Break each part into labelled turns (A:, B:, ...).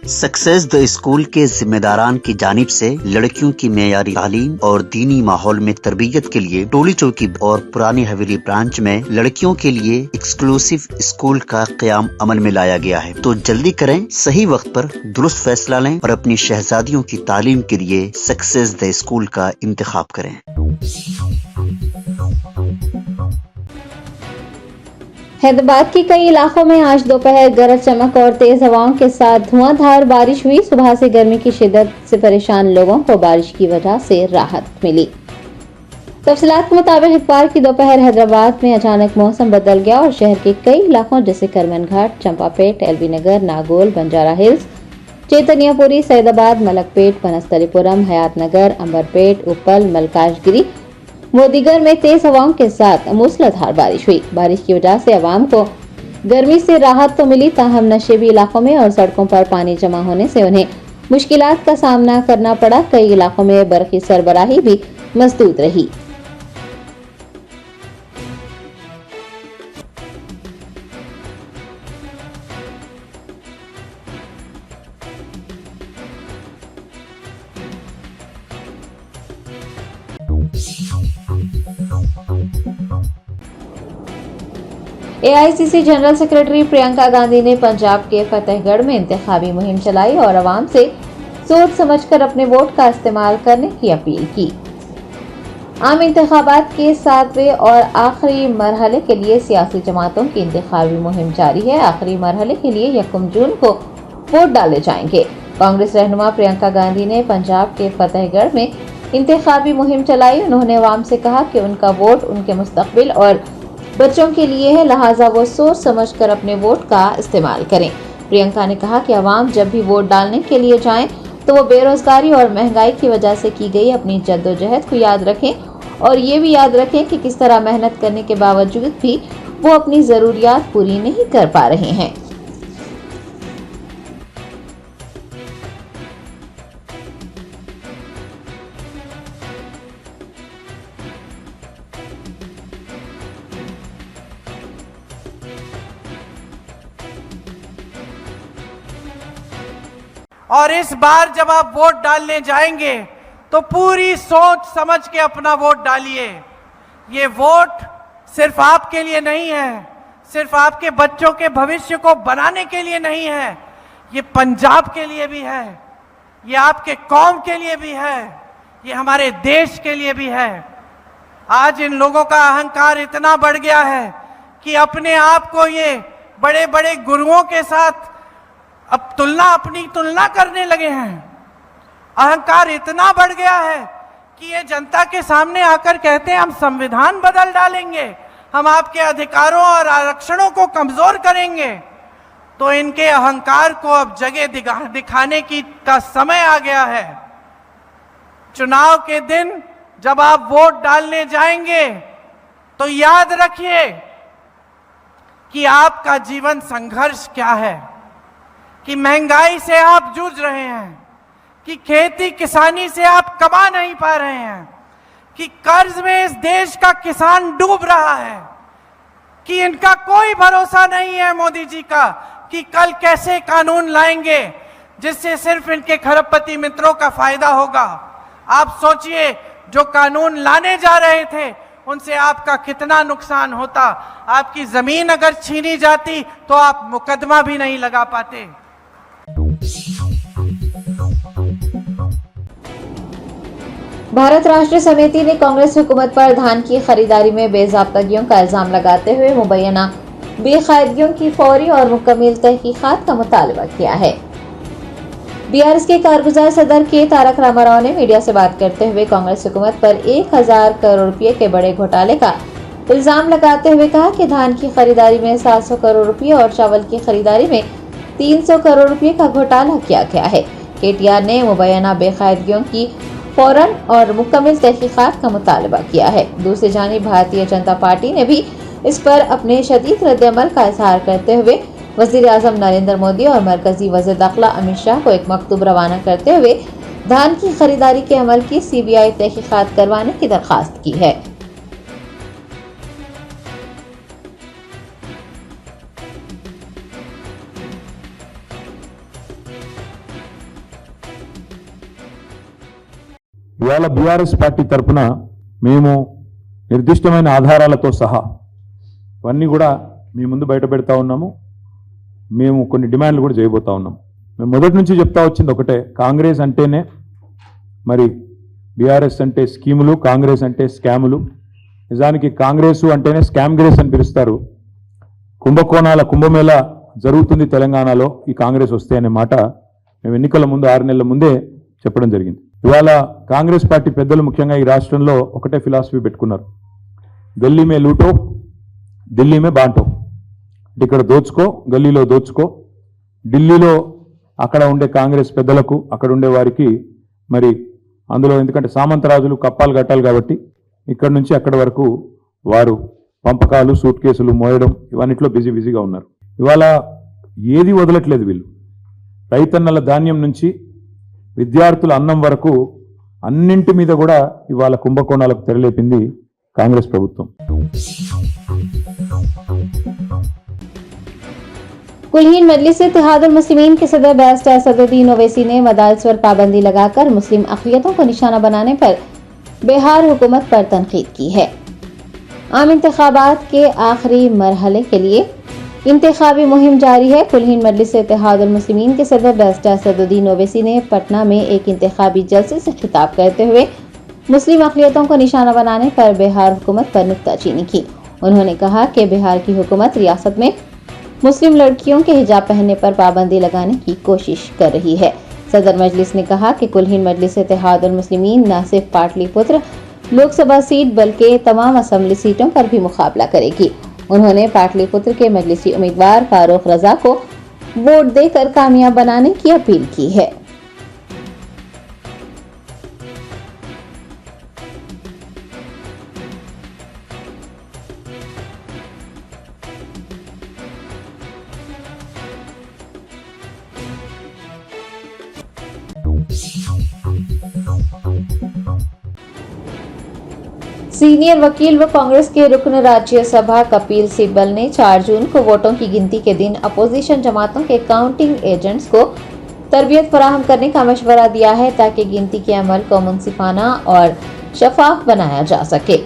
A: Success the school के जिम्मेदारान की जानिब से लड़कियों की मेयारी तालीम और दीनी माहौल में तरबियत के लिए टोली चौकी और पुरानी हवेली ब्रांच में लड़कियों के लिए एक्सक्लूसिव स्कूल का क़याम अमल में लाया गया है। तो जल्दी करें, सही वक्त पर दुरुस्त फैसला लें और अपनी शहजादियों की तालीम के लिए सक्सेस द स्कूल का इंतखाब करें।
B: हैदराबाद के कई इलाकों में आज दोपहर गरज चमक और तेज हवाओं के साथ धुआंधार बारिश हुई। सुबह से गर्मी की शिद्दत से परेशान लोगों को बारिश की वजह से राहत मिली। तफसीलात के मुताबिक इतवार की दोपहर हैदराबाद में अचानक मौसम बदल गया और शहर के कई इलाकों जैसे करमन घाट, चंपापेट, एलबी नगर, नागोल, बंजारा हिल्स, चैतन्यपुरी, सैदाबाद, मलकपेट, बनस्थलीपुरम, हयात नगर, अंबरपेट, उपल, मलकाजगिरी, मोदीगर में तेज हवाओं के साथ मूसलाधार बारिश हुई। बारिश की वजह से आवाम को गर्मी से राहत तो मिली, ताहम नशेबी इलाकों में और सड़कों पर पानी जमा होने से उन्हें मुश्किलात का सामना करना पड़ा। कई इलाकों में बरक़ी सरबराही भी मसदूद रही। AICC general secretary Priyanka Gandhi ने पंजाब के फतेहगढ़ में इंतखाबी मुहिम चलाई और आवाम से सोच समझकर अपने वोट का इस्तेमाल करने की अपील की। आम इंतखाबात के 7वें और आखिरी मरहले के लिए सियासी जमातों की इंतखाबी मुहिम जारी है। आखिरी मरहले के लिए 1 जून को वोट डाले जाएंगे। कांग्रेस रहनुमा प्रियंका गांधी ने पंजाब के फतेहगढ़ में इंतखाबी मुहिम चलाई। उन्होंने आवाम से कहा कि उनका वोट उनके मुस्तकबिल और बच्चों के लिए है, लिहाजा वो सोच समझकर अपने वोट का इस्तेमाल करें। प्रियंका ने कहा कि आवाम जब भी वोट डालने के लिए जाएं तो वो बेरोजगारी और महंगाई की वजह से की गई अपनी जद्दोजहद को याद रखें और ये भी याद रखें कि किस तरह मेहनत करने के बावजूद भी वो अपनी जरूरियात पूरी नहीं कर पा रहे हैं।
C: और इस बार जब आप वोट डालने जाएंगे तो पूरी सोच समझ के अपना वोट डालिए। ये वोट सिर्फ आपके लिए नहीं है, सिर्फ आपके बच्चों के भविष्य को बनाने के लिए नहीं है, ये पंजाब के लिए भी है, ये आपके कौम के लिए भी है, ये हमारे देश के लिए भी है। आज इन लोगों का अहंकार इतना बढ़ गया है कि अपने आप को ये बड़े बड़े गुरुओं के साथ अब अपनी तुलना करने लगे हैं। अहंकार इतना बढ़ गया है कि ये जनता के सामने आकर कहते हैं हम संविधान बदल डालेंगे, हम आपके अधिकारों और आरक्षणों को कमजोर करेंगे। तो इनके अहंकार को अब जगह दिखाने का समय आ गया है। चुनाव के दिन जब आप वोट डालने जाएंगे तो याद रखिए कि आपका जीवन संघर्ष क्या है, कि महंगाई से आप जूझ रहे हैं, कि खेती किसानी से आप कमा नहीं पा रहे हैं, कि कर्ज में इस देश का किसान डूब रहा है, कि इनका कोई भरोसा नहीं है मोदी जी का कि कल कैसे कानून लाएंगे जिससे सिर्फ इनके खरबपति मित्रों का फायदा होगा। आप सोचिए, जो कानून लाने जा रहे थे उनसे आपका कितना नुकसान होता। आपकी जमीन अगर छीनी जाती तो आप मुकदमा भी नहीं लगा पाते।
B: भारत राष्ट्र समिति ने कांग्रेस हुकूमत पर धान की खरीदारी में बेज़ाब्तगियों का इल्जाम लगाते हुए मुबैना बेकायदगियों की फौरी और मुकम्मल तहकीकात का मुतालबा किया है। बीआरएस के कारगुजार सदर के तारक रामाराव ने मीडिया से बात करते हुए कांग्रेस हुकूमत पर 1000 करोड़ रुपए के बड़े घोटाले का इल्जाम लगाते हुए कहा कि धान की खरीदारी में 700 करोड़ रुपए और चावल की खरीदारी में 300 करोड़ रुपए का घोटाला किया गया है। केटीआर ने मुबैना बेकायदगियों की फौरन और मुकम्मल तहकीकात का मुतालबा किया है। दूसरी जानिब भारतीय जनता पार्टी ने भी इस पर अपने शदीद रद्द-ए-अमल का इजहार करते हुए वजीर आजम नरेंद्र मोदी और मरकजी वज़ीर दाखिला अमित शाह को एक मकतूब रवाना करते हुए धान की खरीदारी के अमल की सीबीआई तहकीकात करवाने की दरखास्त की है।
D: ఇవాళ బీఆర్ఎస్ పార్టీ తరఫున మేము నిర్దిష్టమైన ఆధారాలతో సహా ఇవన్నీ కూడా మీ ముందు బయట పెడతా ఉన్నాము. మేము కొన్ని డిమాండ్లు కూడా చేయబోతా ఉన్నాం. మేము మొదటి నుంచి చెప్తా వచ్చింది ఒకటే, కాంగ్రెస్ అంటేనే మరి బీఆర్ఎస్ అంటే స్కీములు, కాంగ్రెస్ అంటే స్కాములు. నిజానికి కాంగ్రెస్ అంటేనే స్కామ్ గ్రేస్ అని పిలుస్తారు. కుంభకోణాల కుంభమేళ జరుగుతుంది తెలంగాణలో ఈ కాంగ్రెస్ వస్తే అనే మాట మేము ఎన్నికల ముందు 6 నెలల ముందే చెప్పడం జరిగింది. ఇవాళ కాంగ్రెస్ పార్టీ పెద్దలు ముఖ్యంగా ఈ రాష్ట్రంలో ఒకటే ఫిలాసఫీ పెట్టుకున్నారు, గల్లీ మే లూటో ఢిల్లీ మే బాంటో. ఇక్కడ దోచుకో, గల్లీలో దోచుకో, ఢిల్లీలో అక్కడ ఉండే కాంగ్రెస్ పెద్దలకు, అక్కడ ఉండే వారికి మరి అందులో ఎందుకంటే సామంతరాజులు కప్పాలు కట్టాలి కాబట్టి ఇక్కడ నుంచి అక్కడి వరకు వారు పంపకాలు, సూట్ కేసులు మోయడం ఇవన్నిట్లో బిజీగా ఉన్నారు. ఇవాళ ఏది వదలట్లేదు వీళ్ళు. రైతన్నల ధాన్యం నుంచి విద్యార్థుల అన్నం వరకు అన్నింటి మీద కూడా ఇవాళ కుంభకోణాలకు తెరలేపింది కాంగ్రెస్ ప్రభుత్వం.
B: कुलहीन मजलिस इत्तेहादुल मुस्लिमीन के सदर बैरिस्टर असदुद्दीन ओवैसी ने मदारिस पर पाबंदी लगाकर मुस्लिम अक़लियतों को निशाना बनाने पर बिहार हुकूमत पर तनकीद की है। आम इंतखाबात के आखिरी मरहले के लिए इंतखाबी मुहिम जारी है। कुलहीन मजलिस इत्तेहादुल मुस्लिमीन के सदर बैरिस्टर असदुद्दीन ओवैसी ने पटना में एक इंतखाबी जलसे से खिताब करते हुए मुस्लिम अक़लियतों को निशाना बनाने पर बिहार हुकूमत पर नुक्ताचीनी की। उन्होंने कहा कि बिहार की हुकूमत रियासत में मुस्लिम लड़कियों के हिजाब पहनने पर पाबंदी लगाने की कोशिश कर रही है। सदर मजलिस ने कहा कि कुलहीन मजलिस इत्तेहादुल मुस्लिमीन न सिर्फ पाटलिपुत्र लोकसभा सीट बल्कि तमाम असेंबली सीटों पर भी मुकाबला करेगी। उन्होंने पाटलिपुत्र के मजलिसी उम्मीदवार फारूक रजा को वोट देकर कामयाब बनाने की अपील की है। सीनियर वकील व कांग्रेस के रुकन राज्यसभा कपिल सिब्बल ने 4 जून को वोटों की गिनती के दिन अपोजिशन जमातों के काउंटिंग एजेंट्स को तरबियत फराहम करने का मशवरा दिया है ताकि गिनती के अमल को मुनसिफाना और शफाफ बनाया जा सके।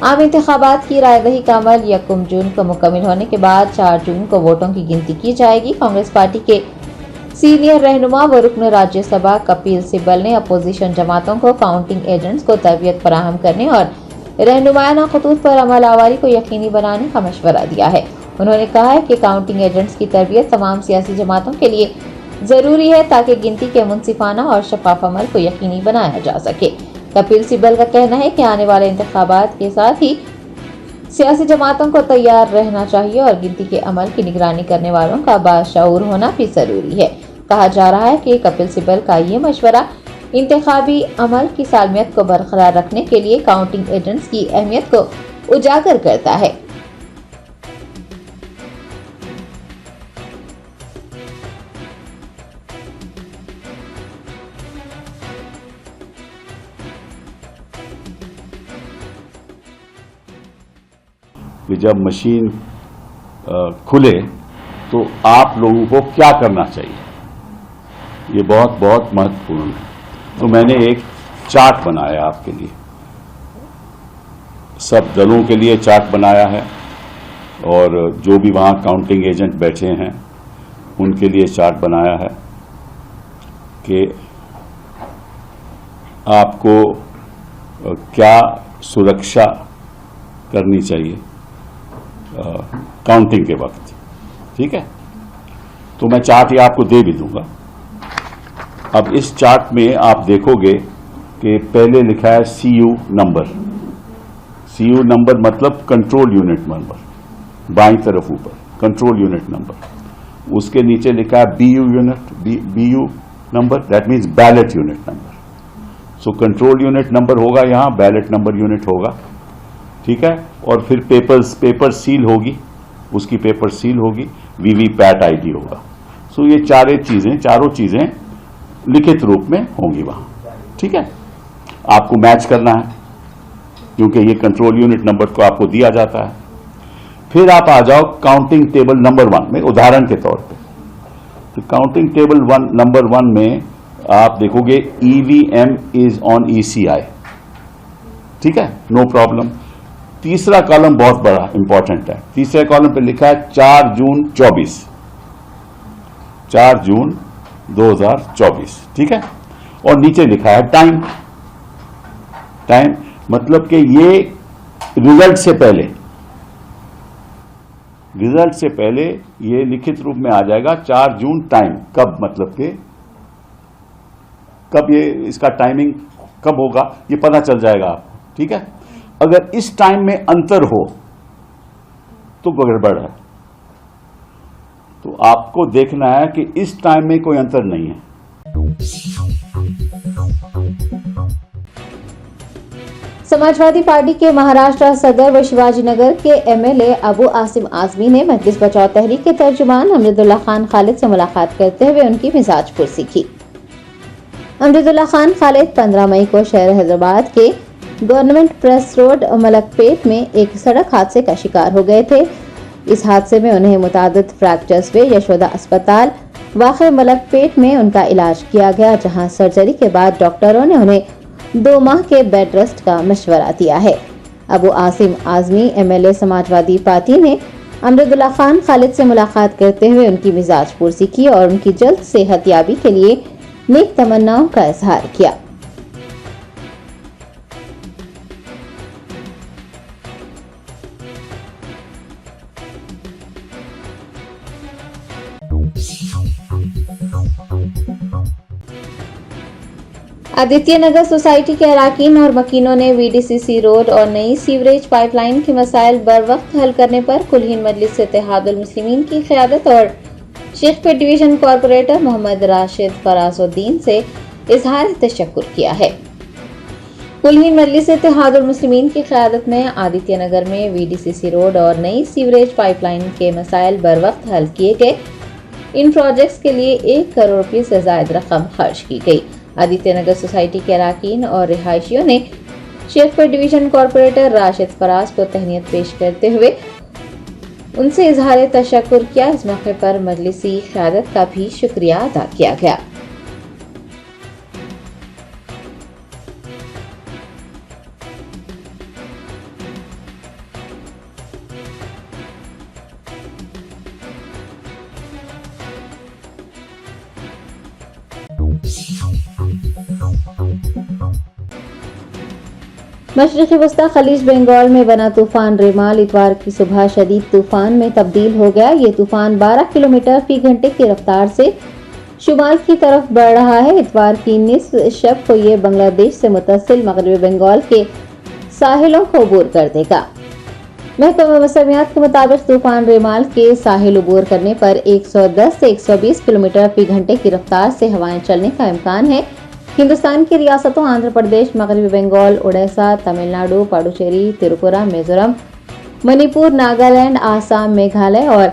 B: आम इंतखाबात की रायदही का अमल 1 जून को मुकम्मल होने के बाद 4 जून को वोटों की गिनती की जाएगी। कांग्रेस पार्टी के सीनियर रहनुमा व रुकन राज्यसभा कपिल सिब्बल ने अपोजिशन जमातों को काउंटिंग एजेंट्स को तरबियत फराहम करने और रहनुमायाना खतूत पर अमल आवारी को यकीनी बनाने का मशवरा दिया है। उन्होंने कहा है कि काउंटिंग एजेंट्स की तरबियत तमाम सियासी जमातों के लिए जरूरी है ताकि गिनती के मुनसिफाना और शफाफ अमल को यकीनी बनाया जा सके। कपिल सिब्बल का कहना है कि आने वाले इंतखाबात के साथ ही सियासी जमातों को तैयार रहना चाहिए और गिनती के अमल की निगरानी करने वालों का बाशऊर होना भी जरूरी है। कहा जा रहा है कि कपिल सिब्बल का ये मशवरा इंतखाबी अमल की सालमियत को बरकरार रखने के लिए काउंटिंग एजेंट्स की अहमियत को उजागर करता है।
E: कि जब मशीन खुले तो आप लोगों को क्या करना चाहिए, ये बहुत बहुत महत्वपूर्ण है। तो मैंने एक चार्ट बनाया आपके लिए, सब दलों के लिए चार्ट बनाया है और जो भी वहाँ काउंटिंग एजेंट बैठे हैं उनके लिए चार्ट बनाया है कि आपको क्या सुरक्षा करनी चाहिए काउंटिंग के वक्त। ठीक है, तो मैं चार्ट ये आपको दे भी दूंगा। अब इस चार्ट में आप देखोगे कि पहले लिखा है CU नंबर। CU नंबर मतलब कंट्रोल यूनिट नंबर, बाईं तरफ ऊपर कंट्रोल यूनिट नंबर। उसके नीचे लिखा है BU number, that means ballot unit number. So control unit number होगा यहाँ, बैलेट नंबर यूनिट होगा। ठीक है, और फिर पेपर सील होगी, उसकी पेपर सील होगी, वीवीपैट ID होगा। सो ये चारों चीजें लिखित रूप में होंगी वहां। ठीक है, आपको मैच करना है क्योंकि ये कंट्रोल यूनिट नंबर को आपको दिया जाता है। फिर आप आ जाओ काउंटिंग टेबल नंबर 1 में, उदाहरण के तौर पे। तो काउंटिंग टेबल नंबर 1 में आप देखोगे EVM इज ऑन ECI, ठीक है, नो प्रॉब्लम। तीसरा कॉलम बहुत बड़ा इंपॉर्टेंट है। तीसरे कॉलम पे लिखा है 4 जून 24, 4 जून 2024, ठीक है। और नीचे लिखा है टाइम। टाइम मतलब कि ये रिजल्ट से पहले, रिजल्ट से पहले ये लिखित रूप में आ जाएगा 4 जून टाइम। कब मतलब कि कब ये इसका टाइमिंग कब होगा ये पता चल जाएगा आपको, ठीक है। अगर इस टाइम में अंतर हो तो गड़बड़ है। तो आपको देखना है कि इस टाइम में कोई अंतर नहीं है।
B: समाजवादी पार्टी के महाराष्ट्र सदर व शिवाजीनगर के MLA अबू आसिम आजमी ने मजलिस बचाओ तहरीक के तर्जुमान अमजदुल्ला खान खालिद से मुलाकात करते हुए उनकी मिजाज पुरसी की। अमजदुल्ला खान खालिद 15 मई को शहर हैदराबाद के गवर्नमेंट प्रेस रोड मलकपेट में एक सड़क हादसे का शिकार हो गए थे। इस हादसे में उन्हें मुतादिद फ्रैक्चर्स हुए। यशोदा अस्पताल वाक़े मलकपेट में उनका इलाज किया गया, जहां सर्जरी के बाद डॉक्टरों ने उन्हें 2 माह के बेड रेस्ट का मशवरा दिया है। अबू आसिम आजमी MLA समाजवादी पार्टी ने अमजदुल्ला खान खालिद से मुलाकात करते हुए उनकी मिजाज पुरसी की और उनकी जल्द सेहतयाबी के लिए नेक तमन्नाओं का इजहार किया। आदित्य नगर सोसाइटी के अराकीन और मकीनों ने VDCC रोड और नई सीवरेज पाइपलाइन के मसाइल बर वक्त हल करने पर कुलहीन मजलिस इत्तेहादुल मुस्लिमीन की क़यादत और शेखपेट डिवीजन कॉर्पोरेटर मोहम्मद राशिद फराजुद्दीन से इजहार तशक्कुर किया है। कुलहीन मजलिस इत्तेहादुल मुस्लिमीन की क़यादत में आदित्य नगर में VDCC रोड और नई सीवरेज पाइपलाइन के मसाइल बर वक्त हल किए गए। इन प्रोजेक्ट्स के लिए 1 करोड़ रुपये से ज्यादा रकम खर्च की गई। आदित्य नगर सोसाइटी के अराकीन और रिहायशियों ने शेखपेट डिवीजन कॉर्पोरेटर राशिद फराज को तहनीत पेश करते हुए उनसे इजहार तशक्कुर किया। इस मौके पर मजलिसी क़यादत का भी शुक्रिया अदा किया गया। मशरिकी वस्ता खलीज बंगाल में बना तूफान रेमाल इतवार की सुबह शदीद तूफान में तब्दील हो गया। ये तूफान 12 किलोमीटर फी घंटे की रफ्तार से शुमाल की तरफ बढ़ रहा है। इतवार की निस्फ शब को ये बांग्लादेश से मुत्तसिल मगरबी बंगाल के साहिलों को अबूर कर देगा। महकमा मौसमियात के मुताबिक तूफान रेमाल के साहिल अबूर करने पर 110 से 120 किलोमीटर फी घंटे की रफ्तार से हवाएं चलने का इम्कान है। हिंदुस्तान की रियासतों आंध्र प्रदेश, मगरबी बंगाल, उड़ीसा, तमिलनाडु, पुडुचेरी, त्रिपुरा, मिजोरम, मणिपुर, नागालैंड, आसाम, मेघालय और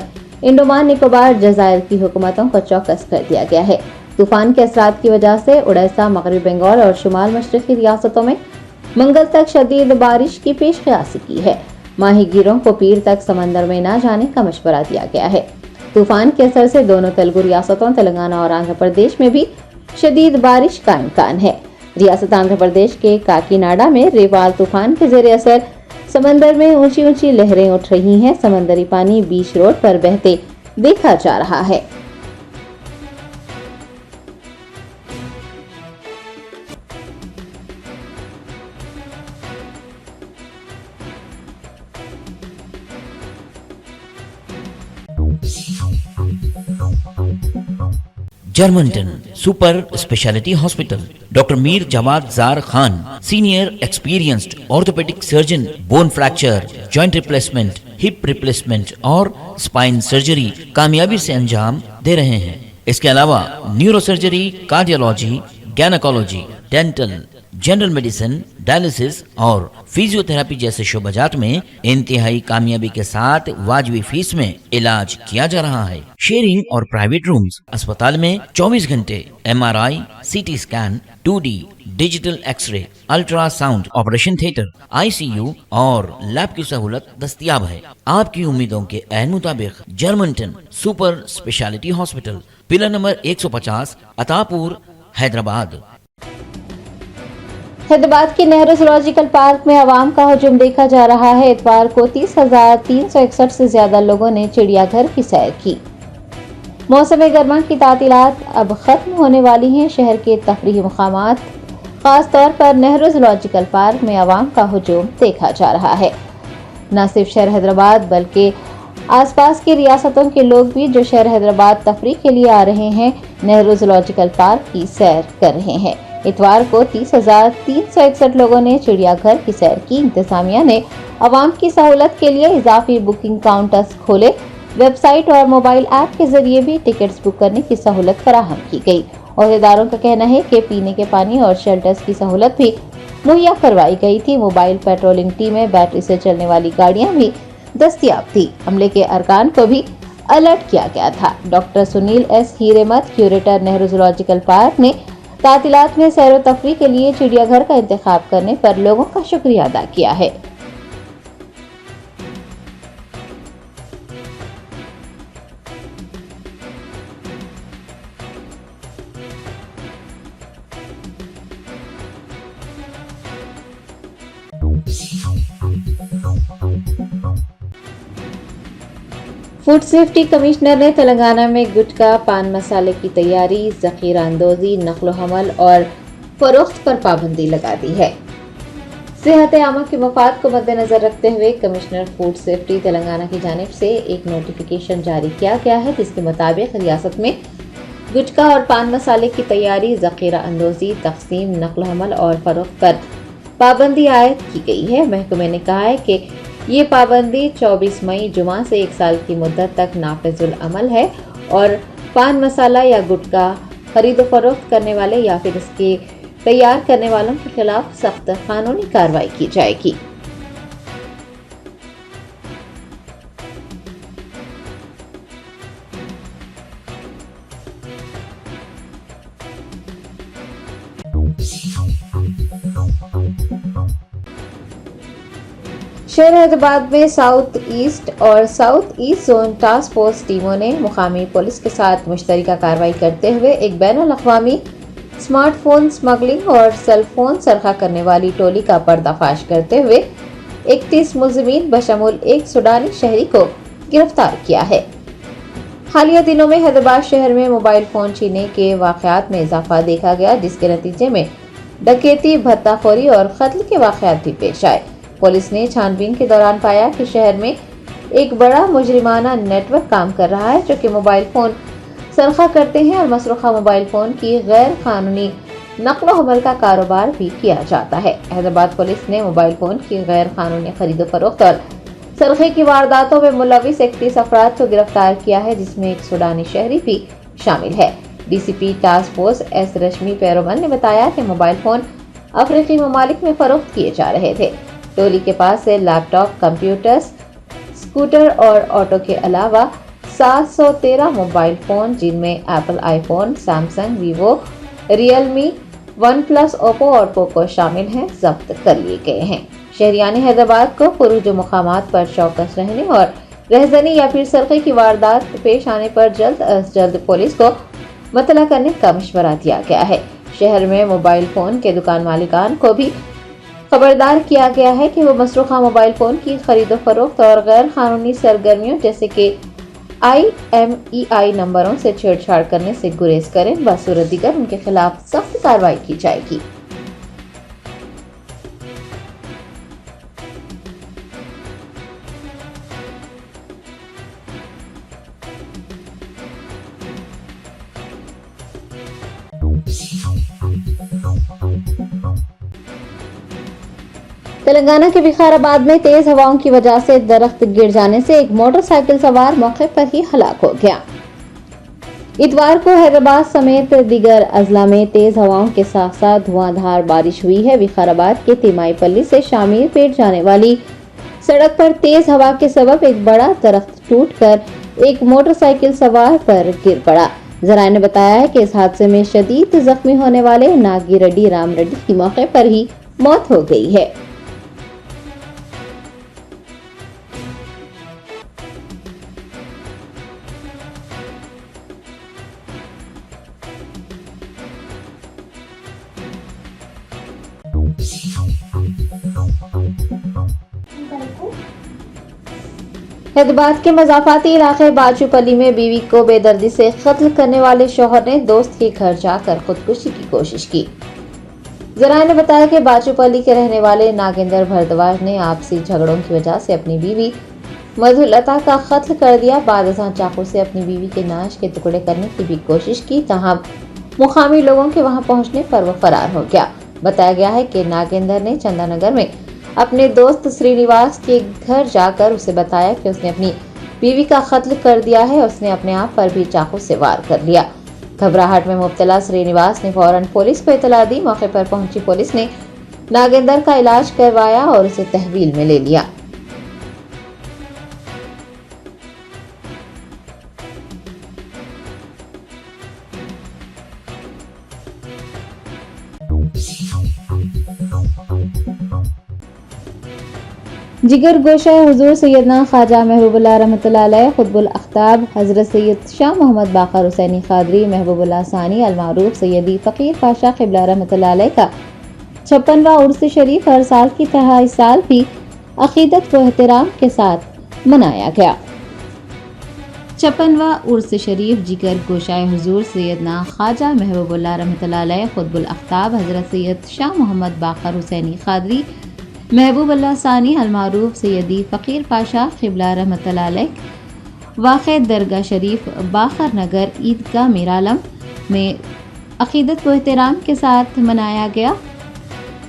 B: अंडमान निकोबार जजायर की हुकूमतों को चौकस कर दिया गया है। तूफान के असरात की वजह से उड़ीसा, मगरबी बंगाल और शुमाल मशरकी रियासतों में मंगल तक शदीद बारिश की पेशकशी की है। माहीगीरों को पीर तक समंदर में न जाने का मशवरा दिया गया है। तूफान के असर से दोनों तेलुगु रियासतों तेलंगाना और आंध्र प्रदेश में भी शदीद बारिश का इम्कान है। रियासत आंध्र प्रदेश के काकीनाडा में रेवाल तूफान के जेर असर समंदर में ऊंची ऊंची लहरें उठ रही हैं। समंदरी पानी बीच रोड पर बहते देखा जा रहा है।
F: Germanton super speciality hospital, doctor Mir Jawad Jar Khan, senior experienced orthopaedic surgeon, bone fracture, joint replacement, hip replacement और स्पाइन सर्जरी कामयाबी से अंजाम दे रहे हैं। इसके अलावा neuro surgery, cardiology, gynaecology, dental, general medicine, dialysis और फिजियोथेरेपी जैसे शोबाजात में इंतहाई कामयाबी के साथ वाजबी फीस में इलाज किया जा रहा है। शेयरिंग और प्राइवेट रूम्स, अस्पताल में 24 घंटे MRI, CT scan, 2D digital x-ray, ultrasound, operation theatre, ICU और लैब की सहूलत दस्तयाब है। आपकी उम्मीदों के ऐन मुताबिक Germanton super speciality hospital, pillar number 150, Attapur, Hyderabad.
B: Hyderabad के नेहरू जूलॉजिकल पार्क में आवाम का हुजूम देखा जा रहा है। इतवार को 30,361 से ज्यादा लोगों ने चिड़ियाघर की सैर की। मौसम गर्मा की तातीलात अब खत्म होने वाली हैं। शहर के तफरीही मुकामात खास तौर पर नेहरू जूलॉजिकल पार्क में आवाम का हुजूम देखा जा रहा है। न सिर्फ शहर हैदराबाद बल्कि आसपास की रियासतों के लोग भी जो शहर हैदराबाद तफरीह के लिए आ रहे हैं, नेहरू जूलॉजिकल पार्क की सैर कर रहे हैं। इतवार को 30,361 लोगों ने चिड़ियाघर की सैर की। इंतजामिया ने आवाम की सहूलत के लिए इजाफी बुकिंग काउंटर्स खोले। वेबसाइट और मोबाइल ऐप के जरिए भी टिकट्स बुक करने की सहूलत फराहम की गई। अहदेदारों का कहना है कि पीने के पानी और शेल्टर्स की सहूलत भी मुहैया करवाई गई थी। मोबाइल पेट्रोलिंग टीमें, बैटरी से चलने वाली गाड़ियां भी दस्तयाब थी। अमले के अरकान को भी अलर्ट किया गया था। Doctor Sunil S Hiremath, curator Nehru zoological park ने तातीलात में सैर व तफरीह के लिए चिड़ियाघर का इंतखाब करने पर लोगों का शुक्रिया अदा किया है। फूड सेफ्टी कमिश्नर ने तेलंगाना में गुटखा, पान मसाले की तैयारी, जखीरा अंदोजी, नकलो हमल और फरोख्त पर पाबंदी लगा दी है। सेहत आमा के मफाद को मद्देनजर रखते हुए कमिश्नर फूड सेफ्टी तेलंगाना की जानिब से एक नोटिफिकेशन जारी किया गया है, जिसके मुताबिक रियासत में गुटखा और पान मसाले की तैयारी, जखीरा अंदोजी, तकसीम, नकलो हमल और फरोख्त पर पाबंदी आयद की गई है। महकमे ने कहा है कि ये पाबंदी 24 मई जुमा से 1 साल की मुद्दत तक नाफिजुल अमल है और पान मसाला या गुटखा खरीद फरोख्त करने वाले या फिर इसके तैयार करने वालों के खिलाफ सख्त कानूनी कार्रवाई की जाएगी। शहर हैदराबाद में साउथ ईस्ट और south east zone task force टीमों ने मुकामी पुलिस के साथ मुश्तरका कार्रवाई करते हुए एक बैनुल अक़वामी स्मार्टफोन स्मगलिंग और सेल फोन सरखा करने वाली टोली का पर्दाफाश करते हुए 31 मुलजिमीन बशमूल एक सूडानी शहरी को गिरफ्तार किया है। हालिया दिनों में हैदराबाद शहर में मोबाइल फोन छीनने के वाक़यात में इजाफा देखा गया, जिसके नतीजे में डकैती, भत्ताखोरी और कत्ल के वाक़यात भी पेश आए। पुलिस ने छानबीन के दौरान पाया कि शहर में एक बड़ा मुजरिमाना नेटवर्क काम कर रहा है, जो कि मोबाइल फोन सरखा करते हैं और मसरूखा मोबाइल फोन की गैर कानूनी नकलो हमल का कारोबार भी किया जाता है। हैदराबाद पुलिस ने मोबाइल फोन की गैर कानूनी खरीदो फरोख्त और सरखे की वारदातों में मुलविस 31 अफराद को गिरफ्तार किया है, जिसमें एक सूडानी शहरी भी शामिल है। डीसीपी टास्क फोर्स एस रश्मि पेरोमल ने बताया कि मोबाइल फोन अफ्रीकी ममालिक में फरोख्त किए जा रहे थे। टोली के पास से लैपटॉप, कंप्यूटर्स, स्कूटर और ऑटो के अलावा 713 मोबाइल फोन, जिनमें Apple iPhone, Samsung, Vivo, Realme, one plus, Oppo और पोको शामिल हैं, जब्त कर लिए गए हैं। शहरियान हैदराबाद को पुरुज मुकामात पर चौकस रहने और रहजनी या फिर सरखे की वारदात पेश आने पर जल्द अज जल्द पुलिस को मुतला करने का मशवरा दिया गया है। शहर में मोबाइल फोन के दुकान मालिकान को भी खबरदार किया गया है कि वो मसरूखा मोबाइल फोन की खरीदो फरोख्त और गैर कानूनी सरगर्मियों जैसे कि IMEI नंबरों से छेड़छाड़ करने से गुरेज करें। बसूरत दीगर उनके खिलाफ सख्त कार्रवाई की जाएगी। तेलंगाना के विकाराबाद में तेज हवाओं की वजह से दरख्त गिर जाने से एक मोटरसाइकिल सवार मौके पर ही हलाक हो गया। इतवार को हैदराबाद समेत दीगर अजला में तेज हवाओं के साथ साथ धुआंधार बारिश हुई है। विकाराबाद के तिमाईपल्ली से शामीर पेट जाने वाली सड़क पर तेज हवा के सबब एक बड़ा दरख्त टूटकर एक मोटरसाइकिल सवार पर गिर पड़ा। जराये ने बताया है कि इस हादसे में शदीद जख्मी होने वाले नागी रेड्डी राम रेड्डी की मौके पर ही मौत हो गई है। हैदराबाद के मजाफाती इलाके बाजूपल्ली में बीवी को बेदर्दी से कत्ल करने वाले शौहर ने दोस्त के घर जाकर खुदकुशी की कोशिश की। जराये ने बताया कि बाजूपल्ली के रहने वाले नागेंद्र भारद्वाज ने आपसी झगड़ों की वजह से अपनी बीवी मधुलता का कत्ल कर दिया। बाद चाकू से अपनी बीवी के नाश के टुकड़े करने की भी कोशिश की, तहाँ मुकामी लोगों के वहां पहुंचने पर वो फरार हो गया। बताया गया है कि नागेंद्र ने चंदानगर में अपने दोस्त श्रीनिवास के घर जाकर उसे बताया कि उसने अपनी बीवी का कत्ल कर दिया है। उसने अपने आप पर भी चाकू से वार कर लिया। घबराहट में मुब्तला श्रीनिवास ने फौरन पुलिस को इतला दी। मौके पर पहुंची पुलिस ने नागेंद्र का इलाज करवाया और उसे तहवील में ले लिया। जिगर गोशा हुजूर सैयदना ख्वाजा महबूबुल्लाह रहमतुल्लाह अलैह खुतबुल अख्ताब हजरत सैयद शाह मोहम्मद बाकर हुसैनी खादरी महबूबुल्लाह सानी अलमारूफ सैयदी फ़कीर पाशा क़िबला रहमतुल्लाह अलैह का 56वां उर्स शरीफ हर साल की तरह इस साल भी अकीदत व एहतराम के साथ मनाया गया। 56वां उर्स शरीफ जिगर गोशाए हुजूर सैयदना ख्वाजा महबूबुल्लाह रहमतुल्लाह अलैह खुतबुल अख्ताब हजरत सैयद शाह मोहम्मद बाकर हुसैनी खादरी महबूबुल्लाह सानी अलमारूफ सैयदी फ़कीर पाशा क़िबला रहमतुल्लाह अलैह वाक़ दरगाह शरीफ बाखर नगर ईदगाह मीरालम में अक़ीदत व एहतराम के साथ मनाया गया।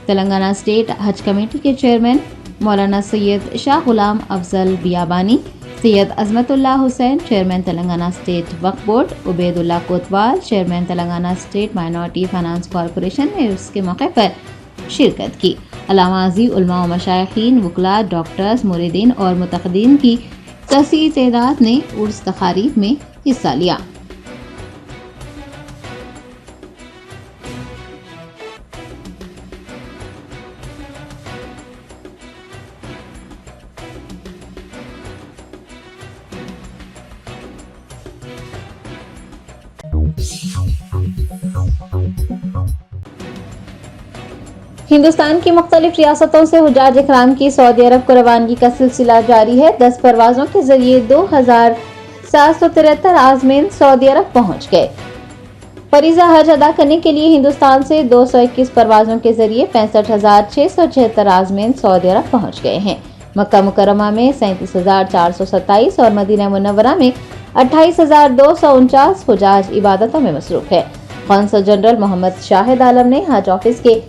B: तेलंगाना स्टेट हज कमेटी के चेयरमैन मौलाना सैयद शाह गुलाम अफजल बियाबानी, सैयद अज़मतुल्लाह हुसैन चेयरमैन तेलंगाना स्टेट वक्फ बोर्ड, उबैदुल्लाह कोतवाल chairman Telangana state minority finance corporation ने उसके मौके पर शिरकत की। अल्लामा अज़ी उलमा व मशाइखीन, वकला, डॉक्टर्स, मुरीदीन और मुतक़द्दीन की कसीर तादाद ने उर्स तक़ारीब में हिस्सा लिया। हिंदुस्तान की मुख्तलिफ रियासतों से हुज्जाज इकराम की सऊदी अरब को रवानगी का सिलसिला जारी है। 10 परवाजों के जरिए 2773 आज़मीन सऊदी अरब पहुंच गए। फरीज़ा हज अदा करने के लिए हिंदुस्तान से 221 परवाजों के जरिए 65,676 आज़मीन सऊदी अरब पहुंच गए हैं। मक्का मुकर्रमा में 37,427 और मदीना मुनव्वरा में 28,249 हुज्जाज इबादतों में मसरूफ है। कौंसल जनरल मोहम्मद शाहिद आलम ने हज ऑफिस के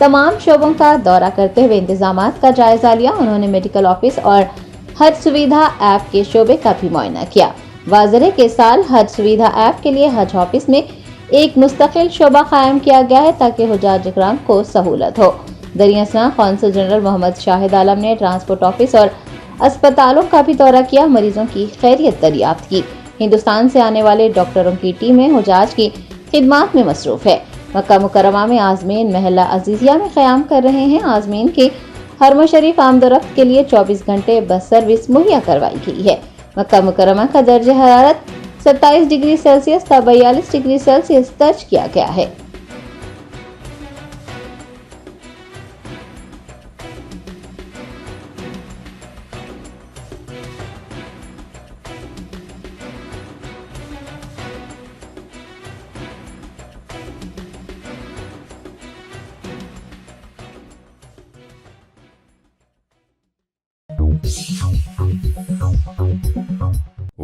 B: तमाम शोबों का दौरा करते हुए इंतजामात का जायजा लिया। उन्होंने मेडिकल ऑफिस और हज सुविधा ऐप के शोबे का भी मुआयना किया। वाज़ेह है कि साल हज सुविधा ऐप के लिए हज ऑफिस में एक मुस्तकिल शोबा कायम किया गया है ताकि हुज्जाज इकराम को सहूलत हो। दरियासना कौंसल जनरल मोहम्मद शाहिद आलम ने ट्रांसपोर्ट ऑफिस और अस्पतालों का भी दौरा किया, मरीजों की खैरियत दरियाफ्त की। हिंदुस्तान से आने वाले डॉक्टरों की टीमें हुज्जाज की खिदमात में मसरूफ है। मक्का मुकर्रमा में आज़मीन महल्ला अजीजिया में क़याम कर रहे हैं। आज़मीन के हरम शरीफ आमदोरफ्त के लिए 24 घंटे बस सर्विस मुहैया करवाई गई है। मक्का मुकर्रमा का दर्ज हरारत 27 डिग्री सेल्सियस तथा 42 डिग्री सेल्सियस दर्ज किया गया है।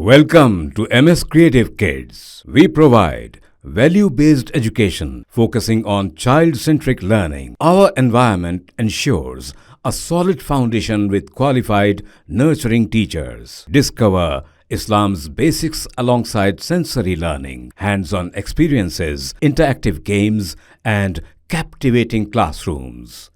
G: Welcome to MS Creative Kids. We provide value-based education focusing on child-centric learning. Our environment ensures a solid foundation with qualified, nurturing teachers. Discover Islam's basics alongside sensory learning, hands-on experiences, interactive games, and captivating classrooms.